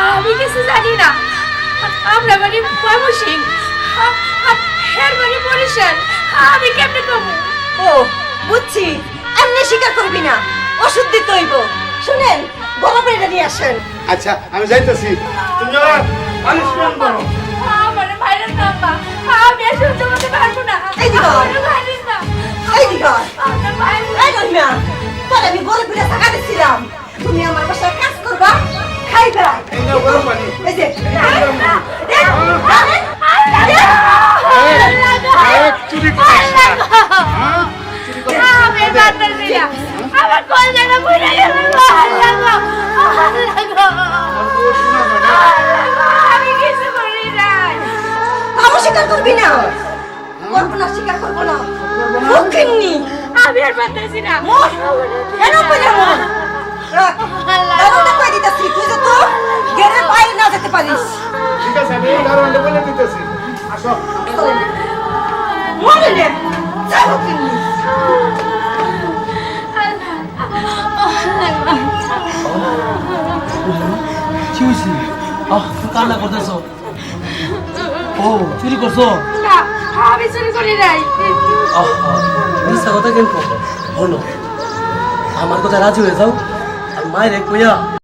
আমি কিছু জানি না। আমরা বাড়ি ময়মনসিং, হের বাড়ি বরিশাল। আমি কেমনে কমু? ও বুঝছি, এমনি স্বীকার করবি না, ওষুধ দিতে হইব। শুনেন, গরম পানিটা নিয়ে আসেন। আচ্ছা আমি যাইতেছি, তুমি আমার পানিশমেন্ট করো। আমারে ভাইরাস নাম্বা, আমি আর সহ্য করতে পারবো না। এই দিকে আয়। আমারে ভাইরাস না। এই দিকে আয়। আপনার ভাইরাস এই রহিমা, তোর আমি গরম পানিটা টাকা দিচ্ছিলাম, তুমি আমার বাসায় কাজ করবা, খাইবা। এই নাও গরম পানি। এই যে চুরি করিস না। আমি বাতাসি না। আমার কোন জায়গা বুঝে গেল। আমি কিছু করি নাই। তাও স্বীকার করবি না? করবো না, স্বীকার করবো না। মুখিন্নি আমি আর বাতাসি না। কেন বলে মন দাদা কই দিতেছি, তুই যে তো গেরে বাইরে না যেতে পারিস। ঠিক আছে আমি এই কারণে বলে দিতেছি, আসো। মনে নে যাই মুখিন্নি। কি হয়েছে? কান্না করতেছো? ও চুরি করছো? না, আমি চুরি করি নাই। মিথ্যা কথা কিন্তু বলো, আমার কথা রাজি হয়ে যাও আর মায়ের কইয়া